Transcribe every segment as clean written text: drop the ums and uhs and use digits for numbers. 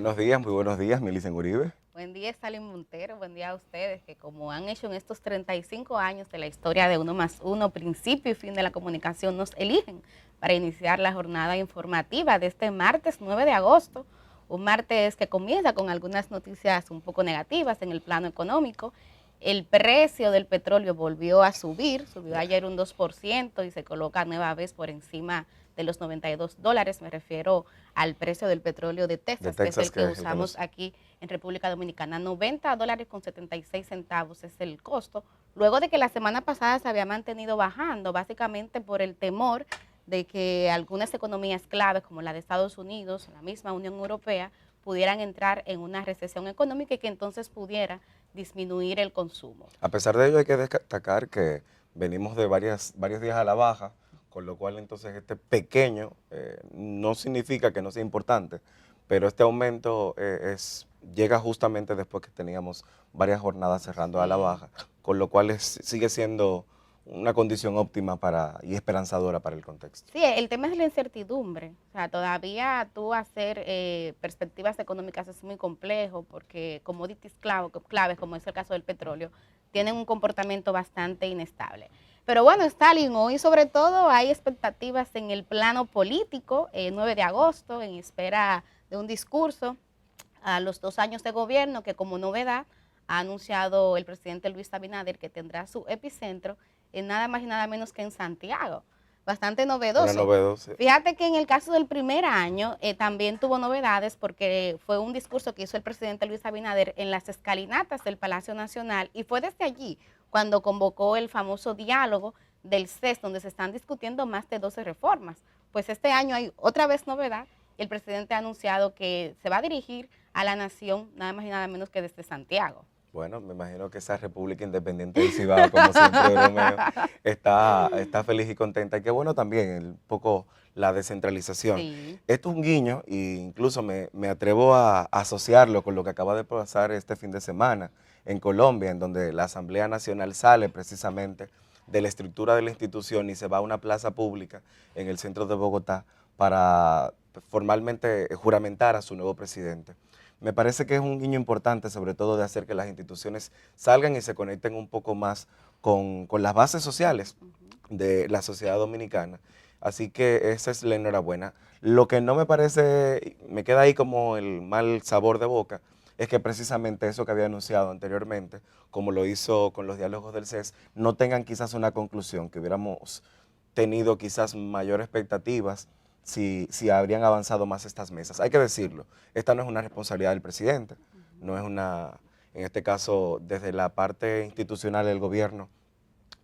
muy buenos días, Milicen Uribe. Buen día, Stalin Montero. Buen día a ustedes, que como han hecho en estos 35 años de la historia de Uno más Uno, principio y fin de la comunicación, nos eligen para iniciar la jornada informativa de este martes 9 de agosto. Un martes que comienza con algunas noticias un poco negativas en el plano económico. El precio del petróleo volvió a subir, subió ayer un 2% y se coloca nueva vez por encima de los $92. Me refiero al precio del petróleo de Texas, que es el que usamos aquí en República Dominicana. $90.76 es el costo, luego de que la semana pasada se había mantenido bajando, básicamente por el temor de que algunas economías claves, como la de Estados Unidos, la misma Unión Europea, pudieran entrar en una recesión económica y que entonces pudiera disminuir el consumo. A pesar de ello, hay que destacar que venimos de varios días a la baja, con lo cual entonces este pequeño no significa que no sea importante, pero este aumento llega justamente después que teníamos varias jornadas cerrando a la baja, con lo cual sigue siendo una condición óptima y esperanzadora para el contexto. Sí, el tema es la incertidumbre. O sea, todavía tú hacer perspectivas económicas es muy complejo porque commodities claves, como es el caso del petróleo, tienen un comportamiento bastante inestable. Pero bueno, Stalin, hoy sobre todo hay expectativas en el plano político, 9 de agosto, en espera de un discurso a los 2 años de gobierno que como novedad ha anunciado el presidente Luis Abinader que tendrá su epicentro en nada más y nada menos que en Santiago. Bastante novedoso. Fíjate que en el caso del primer año también tuvo novedades porque fue un discurso que hizo el presidente Luis Abinader en las escalinatas del Palacio Nacional y fue desde allí cuando convocó el famoso diálogo del CES, donde se están discutiendo más de 12 reformas. Pues este año hay otra vez novedad y el presidente ha anunciado que se va a dirigir a la nación nada más y nada menos que desde Santiago. Bueno, me imagino que esa República Independiente del Cibao, como siempre, Romeo, está feliz y contenta. Y qué bueno también un poco la descentralización. Sí. Esto es un guiño e incluso me atrevo a asociarlo con lo que acaba de pasar este fin de semana en Colombia, en donde la Asamblea Nacional sale precisamente de la estructura de la institución y se va a una plaza pública en el centro de Bogotá para formalmente juramentar a su nuevo presidente. Me parece que es un guiño importante, sobre todo de hacer que las instituciones salgan y se conecten un poco más con las bases sociales de la sociedad dominicana. Así que esa es la enhorabuena. Lo que no me parece, me queda ahí como el mal sabor de boca, es que precisamente eso que había anunciado anteriormente, como lo hizo con los diálogos del CES, no tengan quizás una conclusión, que hubiéramos tenido quizás mayores expectativas si habrían avanzado más estas mesas. Hay que decirlo, esta no es una responsabilidad del presidente, no es en este caso, desde la parte institucional del gobierno,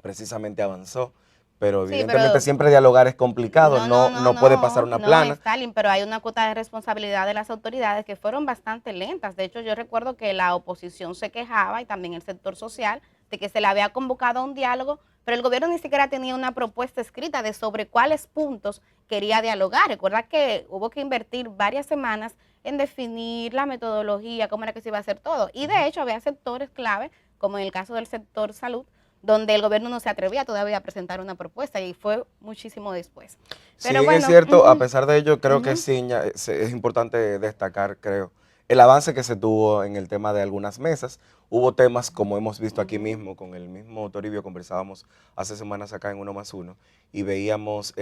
precisamente avanzó, pero evidentemente siempre dialogar es complicado, no puede pasar una plana. Stalin, pero hay una cuota de responsabilidad de las autoridades que fueron bastante lentas. De hecho, yo recuerdo que la oposición se quejaba y también el sector social de que se le había convocado a un diálogo, pero el gobierno ni siquiera tenía una propuesta escrita de sobre cuáles puntos quería dialogar. Recuerda que hubo que invertir varias semanas en definir la metodología, cómo era que se iba a hacer todo. Y de hecho había sectores clave, como en el caso del sector salud, donde el gobierno no se atrevía todavía a presentar una propuesta y fue muchísimo después. Pero sí, bueno, es cierto, a pesar de ello, creo que sí, es importante destacar, creo, el avance que se tuvo en el tema de algunas mesas. Hubo temas, como hemos visto aquí mismo, con el mismo Toribio, conversábamos hace semanas acá en Uno más Uno, y veíamos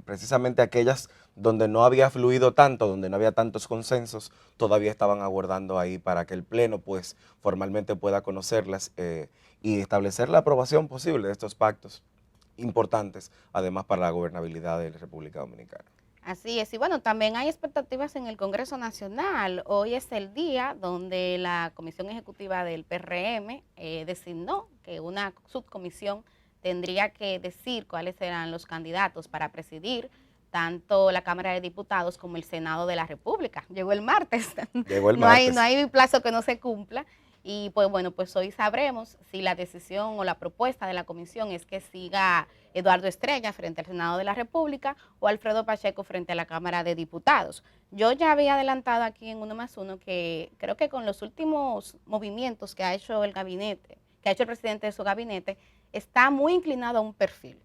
precisamente aquellas donde no había fluido tanto, donde no había tantos consensos, todavía estaban aguardando ahí para que el Pleno, pues, formalmente pueda conocerlas y establecer la aprobación posible de estos pactos importantes, además para la gobernabilidad de la República Dominicana. Así es, y bueno, también hay expectativas en el Congreso Nacional. Hoy es el día donde la Comisión Ejecutiva del PRM designó que una subcomisión tendría que decir cuáles serán los candidatos para presidir tanto la Cámara de Diputados como el Senado de la República. Llegó el martes. Llegó el martes. No hay plazo que no se cumpla. Y pues bueno, pues hoy sabremos si la decisión o la propuesta de la comisión es que siga Eduardo Estrella frente al Senado de la República o Alfredo Pacheco frente a la Cámara de Diputados. Yo ya había adelantado aquí en Uno más Uno que creo que con los últimos movimientos que ha hecho el gabinete, que ha hecho el presidente de su gabinete, está muy inclinado a un perfil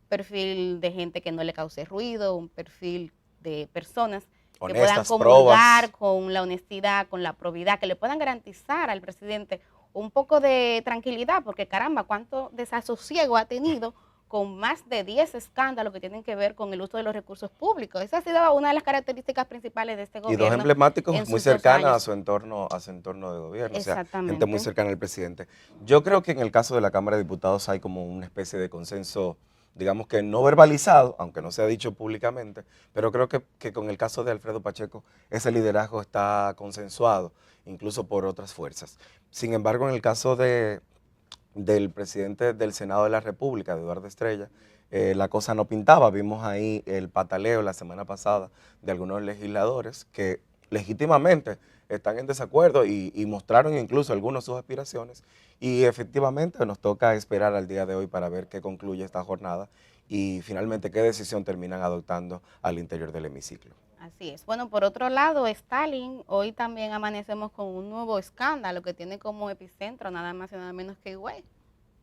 de gente que no le cause ruido, un perfil de personas que puedan Honestas, comulgar probas. con la honestidad, con la probidad, que le puedan garantizar al presidente un poco de tranquilidad, porque caramba, cuánto desasosiego ha tenido con más de 10 escándalos que tienen que ver con el uso de los recursos públicos. Esa ha sido una de las características principales de este Y dos gobierno emblemáticos en muy sus 2 cercanos años. a su entorno de gobierno, o sea, gente muy Exactamente. cercana al presidente. Yo creo que en el caso de la Cámara de Diputados hay como una especie de consenso, digamos que no verbalizado, aunque no se ha dicho públicamente, pero creo que con el caso de Alfredo Pacheco ese liderazgo está consensuado, incluso por otras fuerzas. Sin embargo, en el caso del presidente del Senado de la República, de Eduardo Estrella, la cosa no pintaba. Vimos ahí el pataleo la semana pasada de algunos legisladores que legítimamente están en desacuerdo y mostraron incluso algunos sus aspiraciones, y efectivamente nos toca esperar al día de hoy para ver qué concluye esta jornada y finalmente qué decisión terminan adoptando al interior del hemiciclo. Así es. Bueno, por otro lado, Stalin, hoy también amanecemos con un nuevo escándalo que tiene como epicentro nada más y nada menos que Higüey.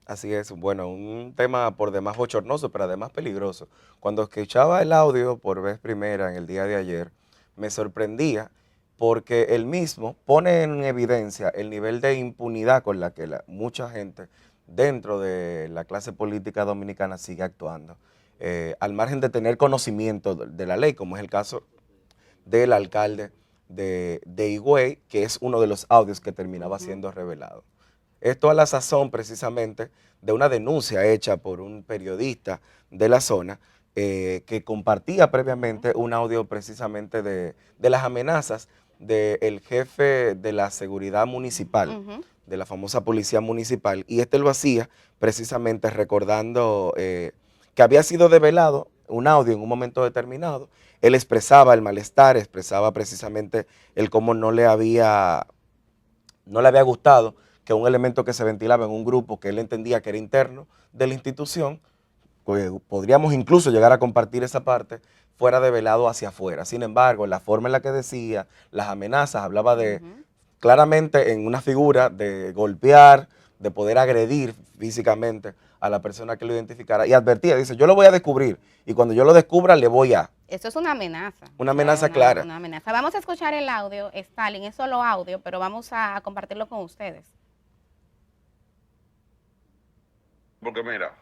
Así es, bueno, un tema por demás bochornoso, pero además peligroso. Cuando escuchaba el audio por vez primera en el día de ayer, me sorprendía porque él mismo pone en evidencia el nivel de impunidad con la que mucha gente dentro de la clase política dominicana sigue actuando, al margen de tener conocimiento de la ley, como es el caso del alcalde de Higüey, que es uno de los audios que terminaba siendo revelado. Esto a la sazón precisamente de una denuncia hecha por un periodista de la zona, que compartía previamente un audio precisamente de las amenazas del jefe de la seguridad municipal, de la famosa policía municipal, y este lo hacía precisamente recordando que había sido develado un audio en un momento determinado. Él expresaba el malestar, expresaba precisamente el cómo no le había gustado que un elemento que se ventilaba en un grupo que él entendía que era interno de la institución, pues podríamos incluso llegar a compartir esa parte, fuera develado hacia afuera. Sin embargo, la forma en la que decía, las amenazas, hablaba de claramente en una figura de golpear, de poder agredir físicamente a la persona que lo identificara, y advertía, dice, yo lo voy a descubrir y cuando yo lo descubra le voy a... Eso es una amenaza. Una amenaza clara. Una amenaza. Vamos a escuchar el audio, Stalin, es solo audio, pero vamos a compartirlo con ustedes. Porque mira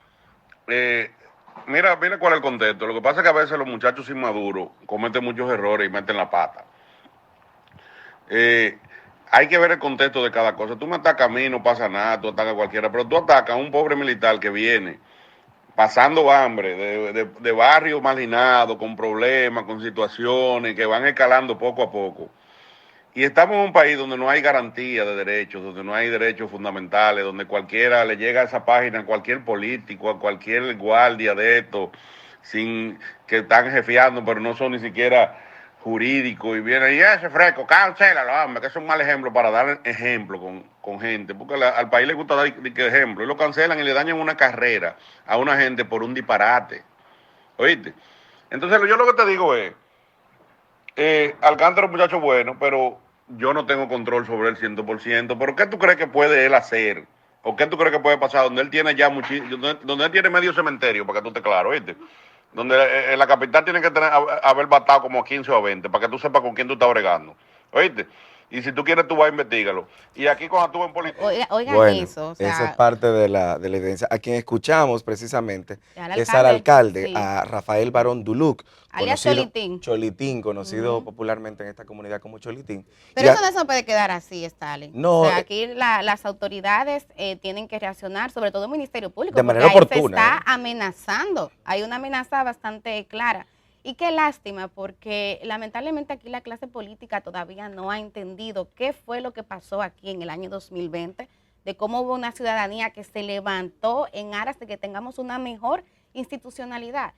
cuál es el contexto. Lo que pasa es que a veces los muchachos inmaduros cometen muchos errores y meten la pata. Hay que ver el contexto de cada cosa. Tú me atacas a mí, no pasa nada, tú atacas a cualquiera, pero tú atacas a un pobre militar que viene pasando hambre, de barrio marginado, con problemas, con situaciones que van escalando poco a poco. Y estamos en un país donde no hay garantía de derechos, donde no hay derechos fundamentales, donde cualquiera le llega a esa página, a cualquier político, a cualquier guardia de esto, sin que están jefiando, pero no son ni siquiera jurídicos, y vienen y ese fresco, cancélalo, hombre, que es un mal ejemplo para dar ejemplo con gente, porque al país le gusta dar ejemplo, y lo cancelan y le dañan una carrera a una gente por un disparate, ¿oíste? Entonces yo lo que te digo es, Alcántara es un muchacho bueno, pero yo no tengo control sobre él 100%. ¿Pero qué tú crees que puede él hacer? ¿O qué tú crees que puede pasar donde él tiene ya donde él tiene medio cementerio, para que tú estés claro, ¿viste? Donde en la capital tiene que haber batado como 15 o 20, para que tú sepas con quién tú estás bregando, ¿oíste? Y si tú quieres, tú vas a investigarlo. Y aquí cuando tú en política... Oigan Bueno, eso, o esa es sea, parte de la evidencia. A quien escuchamos precisamente al es al alcalde, sí, a Rafael Barón Duluc, alias conocido Cholitín. conocido popularmente en esta comunidad como Cholitín. Pero eso no se puede quedar así, Stalin. No, o sea, aquí las autoridades tienen que reaccionar, sobre todo el Ministerio Público, de porque manera ahí se oportuna, está amenazando. Hay una amenaza bastante clara. Y qué lástima, porque lamentablemente aquí la clase política todavía no ha entendido qué fue lo que pasó aquí en el año 2020, de cómo hubo una ciudadanía que se levantó en aras de que tengamos una mejor institucionalidad.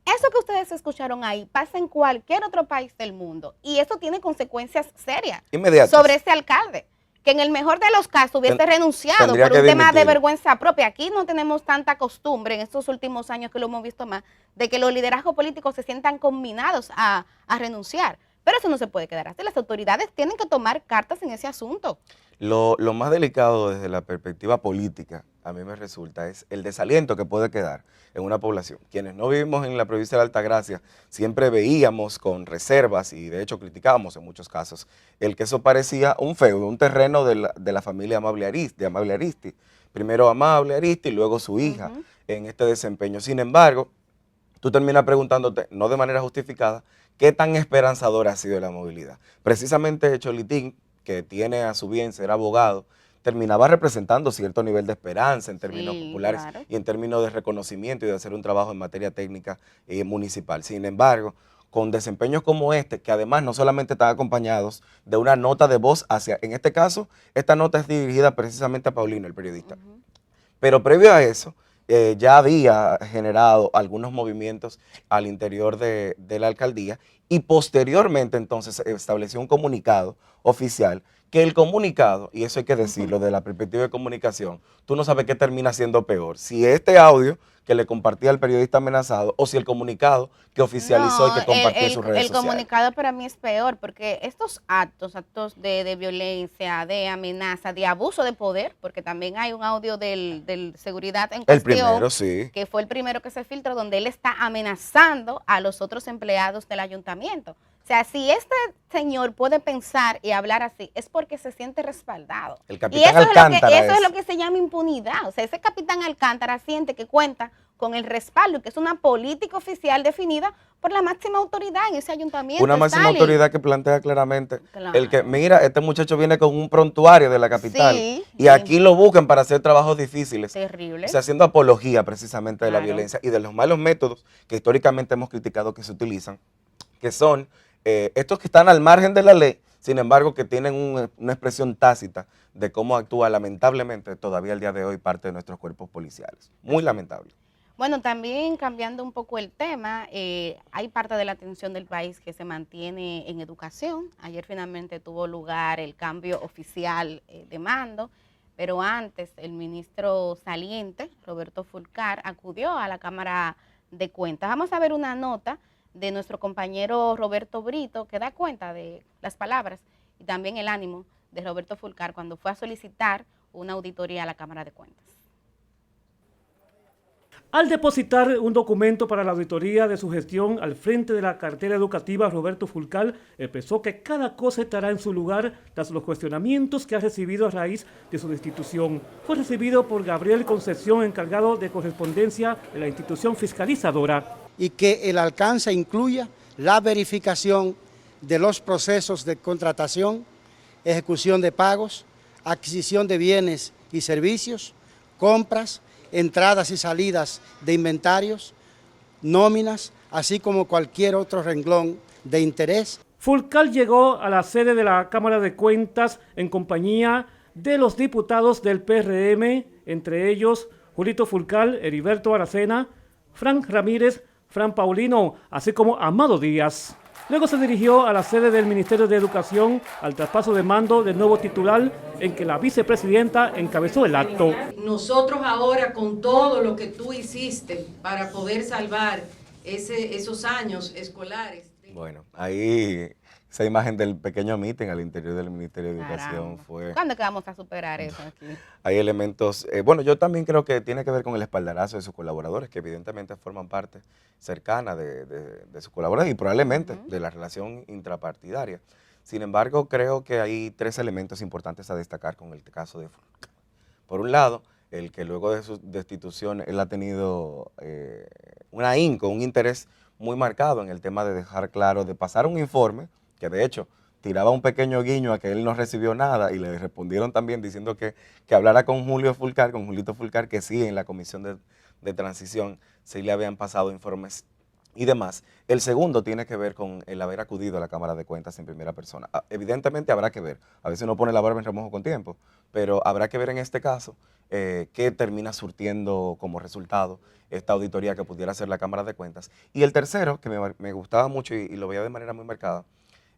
Eso que ustedes escucharon ahí pasa en cualquier otro país del mundo y eso tiene consecuencias serias inmediatas sobre ese alcalde, que en el mejor de los casos hubiese renunciado por un tema de vergüenza propia. Aquí no tenemos tanta costumbre en estos últimos años, que lo hemos visto más, de que los liderazgos políticos se sientan combinados a renunciar. Pero eso no se puede quedar así. Las autoridades tienen que tomar cartas en ese asunto. Lo más delicado desde la perspectiva política, a mí me resulta, es el desaliento que puede quedar en una población. Quienes no vivimos en la provincia de Altagracia, siempre veíamos con reservas y de hecho criticábamos en muchos casos el que eso parecía un feudo, un terreno de la familia de Amable Aristi. Primero Amable Aristi y luego su hija en este desempeño. Sin embargo, tú terminas preguntándote, no de manera justificada, qué tan esperanzadora ha sido la movilidad. Precisamente Cholitín, que tiene a su bien ser abogado, terminaba representando cierto nivel de esperanza en términos populares claro. y en términos de reconocimiento y de hacer un trabajo en materia técnica municipal. Sin embargo, con desempeños como este, que además no solamente están acompañados de una nota de voz en este caso, esta nota es dirigida precisamente a Paulino, el periodista. Pero previo a eso, ya había generado algunos movimientos al interior de la alcaldía y posteriormente entonces estableció un comunicado oficial que el comunicado, y eso hay que decirlo de la perspectiva de comunicación, tú no sabes qué termina siendo peor, si este audio que le compartía el periodista amenazado o si el comunicado que oficializó y que compartió en sus redes el sociales. comunicado para mí es peor porque estos actos de violencia, de amenaza, de abuso de poder, porque también hay un audio del seguridad en cuestión, El primero, sí. que fue el primero que se filtró, donde él está amenazando a los otros empleados del ayuntamiento. O sea, si este señor puede pensar y hablar así, es porque se siente respaldado. El capitán Alcántara eso es lo que se llama impunidad. O sea, ese capitán Alcántara siente que cuenta con el respaldo, que es una política oficial definida por la máxima autoridad en ese ayuntamiento. Una máxima autoridad que plantea claramente Claro. el que, mira, este muchacho viene con un prontuario de la capital Sí, y aquí lo buscan para hacer trabajos difíciles. Terrible. O sea, haciendo apología precisamente de la Claro. violencia y de los malos métodos que históricamente hemos criticado que se utilizan, que son estos que están al margen de la ley, sin embargo que tienen una expresión tácita de cómo actúa lamentablemente todavía el día de hoy parte de nuestros cuerpos policiales. Muy lamentable. Bueno, también cambiando un poco el tema, hay parte de la atención del país que se mantiene en educación. Ayer finalmente tuvo lugar el cambio oficial de mando, pero antes el ministro saliente, Roberto Fulcar, acudió a la Cámara de Cuentas. Vamos a ver una nota de nuestro compañero Roberto Brito que da cuenta de las palabras y también el ánimo de Roberto Fulcar cuando fue a solicitar una auditoría a la Cámara de Cuentas. Al depositar un documento para la auditoría de su gestión al frente de la cartera educativa, Roberto Fulcar expresó que cada cosa estará en su lugar tras los cuestionamientos que ha recibido a raíz de su destitución. Fue recibido por Gabriel Concepción, encargado de correspondencia de la institución fiscalizadora. Y que el alcance incluya la verificación de los procesos de contratación, ejecución de pagos, adquisición de bienes y servicios, compras, entradas y salidas de inventarios, nóminas, así como cualquier otro renglón de interés. Fulcar llegó a la sede de la Cámara de Cuentas en compañía de los diputados del PRM, entre ellos Julito Fulcar, Heriberto Aracena, Frank Ramírez, Fran Paulino, así como Amado Díaz. Luego se dirigió a la sede del Ministerio de Educación al traspaso de mando del nuevo titular, en que la vicepresidenta encabezó el acto. Nosotros ahora, con todo lo que tú hiciste para poder salvar esos años escolares. Bueno, ahí esa imagen del pequeño meeting al interior del Ministerio de Educación Caramba. fue... ¿Cuándo es que vamos a superar eso aquí? Hay elementos, bueno, yo también creo que tiene que ver con el espaldarazo de sus colaboradores, que evidentemente forman parte cercana de sus colaboradores y probablemente de la relación intrapartidaria. Sin embargo, creo que hay tres elementos importantes a destacar con el caso de Fulcar. Por un lado, el que luego de su destitución él ha tenido un ahínco, un interés muy marcado en el tema de dejar claro, de pasar un informe, que de hecho tiraba un pequeño guiño a que él no recibió nada y le respondieron también diciendo que hablara con Julito Fulcar, que sí, en la comisión de transición sí le habían pasado informes y demás. El segundo tiene que ver con el haber acudido a la Cámara de Cuentas en primera persona. Evidentemente habrá que ver, a veces uno pone la barba en remojo con tiempo, pero habrá que ver en este caso qué termina surtiendo como resultado esta auditoría que pudiera hacer la Cámara de Cuentas. Y el tercero, que me gustaba mucho y lo veía de manera muy marcada,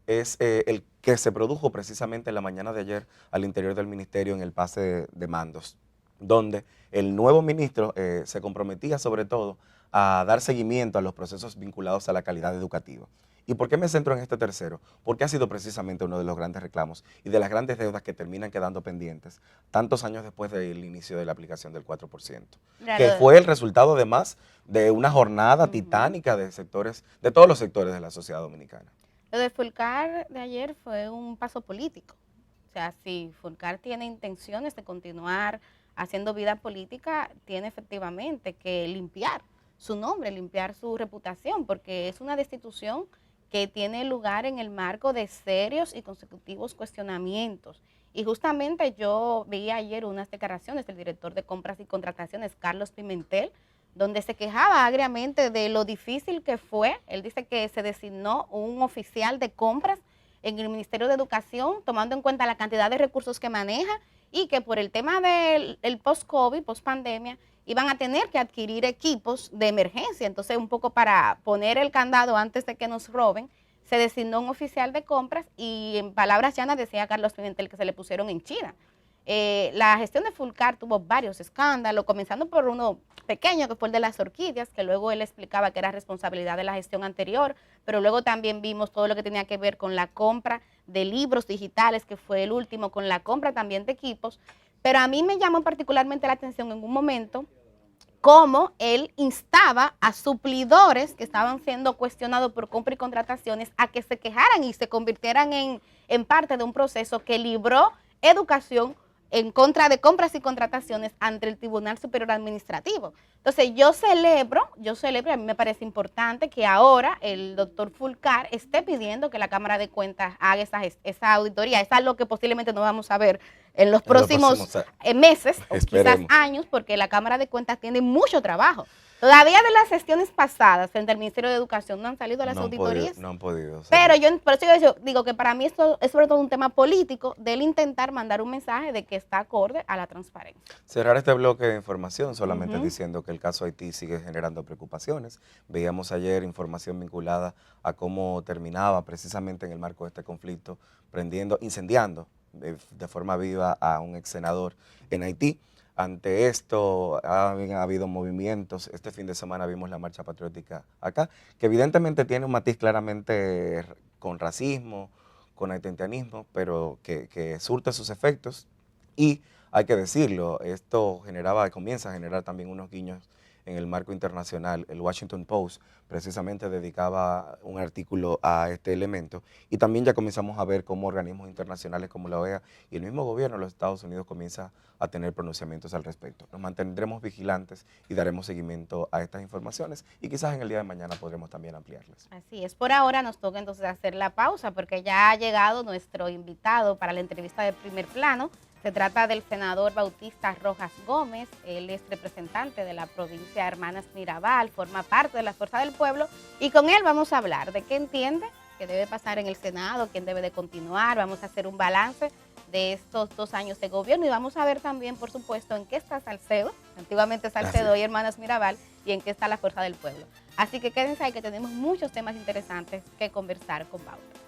es el que se produjo precisamente en la mañana de ayer al interior del ministerio en el pase de mandos, donde el nuevo ministro se comprometía sobre todo a dar seguimiento a los procesos vinculados a la calidad educativa. ¿Y por qué me centro en este tercero? Porque ha sido precisamente uno de los grandes reclamos y de las grandes deudas que terminan quedando pendientes tantos años después del inicio de la aplicación del 4%, que fue el resultado además de una jornada titánica de sectores, de todos los sectores de la sociedad dominicana. Lo de Fulcar de ayer fue un paso político. O sea, si Fulcar tiene intenciones de continuar haciendo vida política, tiene efectivamente que limpiar su nombre, limpiar su reputación, porque es una destitución que tiene lugar en el marco de serios y consecutivos cuestionamientos. Y justamente yo vi ayer unas declaraciones del director de compras y contrataciones, Carlos Pimentel, donde se quejaba agriamente de lo difícil que fue. Él dice que se designó un oficial de compras en el Ministerio de Educación, tomando en cuenta la cantidad de recursos que maneja y que por el tema del post-COVID, post-pandemia, iban a tener que adquirir equipos de emergencia. Entonces, un poco para poner el candado antes de que nos roben, se designó un oficial de compras y en palabras llanas decía Carlos Pimentel que se le pusieron en China. La gestión de Fulcar tuvo varios escándalos, comenzando por uno pequeño que fue el de las orquídeas, que luego él explicaba que era responsabilidad de la gestión anterior, pero luego también vimos todo lo que tenía que ver con la compra de libros digitales, que fue el último, con la compra también de equipos. Pero a mí me llamó particularmente la atención en un momento cómo él instaba a suplidores que estaban siendo cuestionados por compra y contrataciones a que se quejaran y se convirtieran en parte de un proceso que libró educación en contra de compras y contrataciones ante el Tribunal Superior Administrativo. Entonces yo celebro, a mí me parece importante que ahora el doctor Fulcar esté pidiendo que la Cámara de Cuentas haga esa auditoría. Es algo que posiblemente no vamos a ver en los próximos meses o quizás años, porque la Cámara de Cuentas tiene mucho trabajo. Todavía de las gestiones pasadas frente al Ministerio de Educación no han salido las auditorías. No han podido. Pero por eso yo digo que para mí esto es sobre todo un tema político, del intentar mandar un mensaje de que está acorde a la transparencia. Cerrar este bloque de información solamente diciendo que el caso Haití sigue generando preocupaciones. Veíamos ayer información vinculada a cómo terminaba precisamente en el marco de este conflicto, incendiando de forma viva a un ex senador en Haití. Ante esto ha habido movimientos. Este fin de semana vimos la marcha patriótica acá, que evidentemente tiene un matiz claramente con racismo, con haitianismo, pero que surte sus efectos. Y hay que decirlo, esto comienza a generar también unos guiños en el marco internacional. El Washington Post precisamente dedicaba un artículo a este elemento y también ya comenzamos a ver cómo organismos internacionales como la OEA y el mismo gobierno de los Estados Unidos comienza a tener pronunciamientos al respecto. Nos mantendremos vigilantes y daremos seguimiento a estas informaciones y quizás en el día de mañana podremos también ampliarlas. Así es, por ahora nos toca entonces hacer la pausa porque ya ha llegado nuestro invitado para la entrevista de primer plano. Se trata del senador Bautista Rojas Gómez. Él es representante de la provincia de Hermanas Mirabal, forma parte de la Fuerza del Pueblo y con él vamos a hablar de qué entiende que debe pasar en el Senado, quién debe de continuar. Vamos a hacer un balance de estos 2 años de gobierno y vamos a ver también, por supuesto, en qué está Salcedo, antiguamente Salcedo y Hermanas Mirabal, y en qué está la Fuerza del Pueblo. Así que quédense ahí que tenemos muchos temas interesantes que conversar con Bautista.